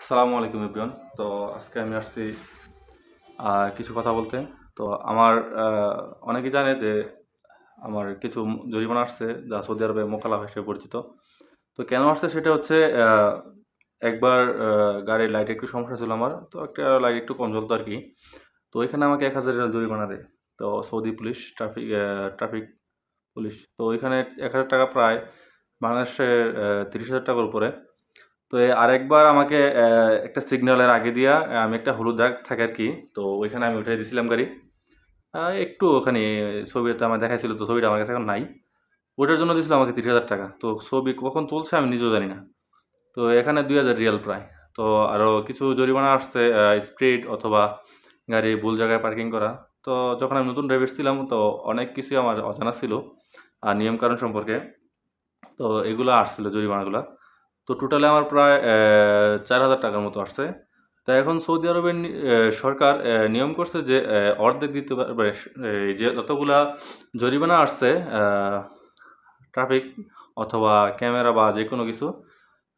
আসসালামু আলাইকুম এভরিওয়ান। তো আজকে আমি আসছি কিছু কথা বলতে। তো আমার অনেকেই জানে যে আমার কিছু জরিমানা আসছে যা সৌদি আরবে মোকালাফা হিসেবে পরিচিত। তো কেন আসছে সেটা হচ্ছে একবার গাড়ির লাইটে একটু সমস্যা ছিল আমার। তো একটা লাইট একটু কম জ্বলতো আরকি। তো ওইখানে আমাকে ১,০০০ রিয়াল জরিমানা দেয়। তো সৌদি পুলিশ ট্রাফিক পুলিশ। তো ওইখানে ৳১,০০০ প্রায় বাংলাদেশের ৳৩০,০০০ উপরে। তো আরেকবার আমাকে একটা সিগন্যালের আগে দিয়া আমি একটা হলুদ দাগ থাকে আরকি। তো ওইখানে আমি উঠাই দিছিলাম গাড়ি। একটু ওখানে ছবিতে আমার দেখাইছিল, তো ছবিটা আমার কাছে এখন নাই। ওটার জন্য দিছিল আমাকে ৳৩০,০০০। তো ছবি কখন তুলছে আমি নিজেও জানি না। তো এখানে ৳২,০০০ রিয়াল প্রায়। তো আরও কিছু জরিমানা আসছে স্পিড অথবা গাড়ি ভুল জায়গায় পার্কিং করা। তো যখন আমি নতুন ড্রাইভার ছিলাম তো অনেক কিছুই আমার অজানা ছিল নিয়মকানুন সম্পর্কে। তো এগুলো আসছিল জরিমানাগুলা। তো টোটালি আমার প্রায় ৳৪,০০০ মতো আসছে। তা এখন সৌদি আরবের সরকার নিয়ম করছে যে অর্ধেক দিতে পারবে এই যে যতগুলা জরিমানা আসছে ট্রাফিক অথবা ক্যামেরা বা যেকোনো কিছু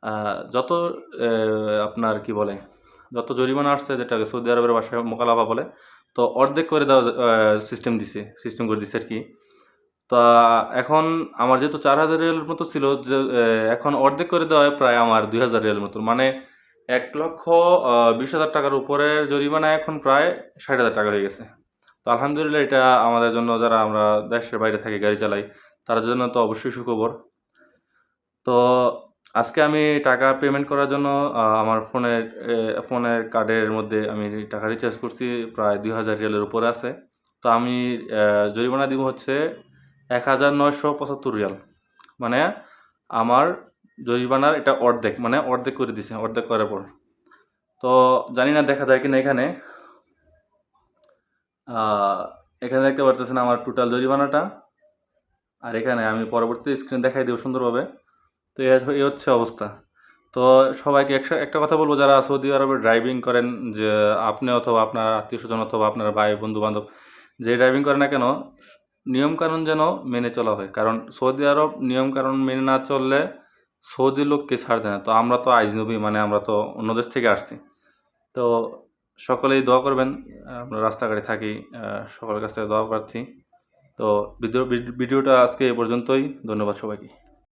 আ যত অ্যা আপনার কি বলে? যত জরিমানা আসছে যেটাকে সৌদি আরবের ভাষায় মোকালাফা বলে। তো অর্ধেক করে দেওয়া সিস্টেম করে দিছে আরকি। তা এখন আমার যেহেতু ৳৪,০০০ রিয়ালের মতো ছিল যে এখন অর্ধেক করে দেওয়ায় প্রায় আমার ৳২,০০০ রিয়ালের মতো। মানে ৳১,২০,০০০ উপরের জরিমানা এখন প্রায় ৳৬০,০০০ হয়ে গেছে। তো আলহামদুলিল্লাহ এটা আমাদের জন্য যারা আমরা দেশের বাইরে থাকি গাড়ি চালাই, তাদের জন্য তো অবশ্যই সুখবর। তো আজকে আমি টাকা পেমেন্ট করার জন্য আমার ফোনের কার্ডের মধ্যে আমি টাকা রিচার্জ করছি প্রায় ৳২,০০০ রিয়ালের উপরে আছে। তো আমি জরিমানা দিব হচ্ছে ৳১,৯৭৫ মানে আমার জরিমানার এটা অর্ধেক, মানে অর্ধেক করে দিছে, অর্ধেক করার পর। তো জানি না দেখা যায় কিনা এখানে। আ এখানে দেখতে পারতেছেন আমার টোটাল জরিমানাটা। আর এখানে আমি পরবর্তী স্ক্রিনে দেখাই দেব সুন্দরভাবে। তো এই হচ্ছে অবস্থা। তো সবাইকে একটা কথা বলব যারা সৌদি আরবে ড্রাইভিং করেন যে আপনি অথবা আপনার আত্মীয়স্বজন অথবা আপনার ভাই বন্ধু-বান্ধব যে ড্রাইভিং করে না কেন নিয়মকানুন যেন মেনে চলা হয়। কারণ সৌদি আরব নিয়মকানুন মেনে না চললে সৌদি লোককে ছাড় দেয় না। তো আমরা তো আজনবী, মানে আমরা তো অন্য দেশ থেকে আসছি। তো সকলেই দোয়া করবেন। আমরা রাস্তাঘাটে থাকি। সকলের কাছ থেকে দোয়া প্রার্থী। তো ভিডিওটা আজকে এ পর্যন্তই। ধন্যবাদ সবাইকে।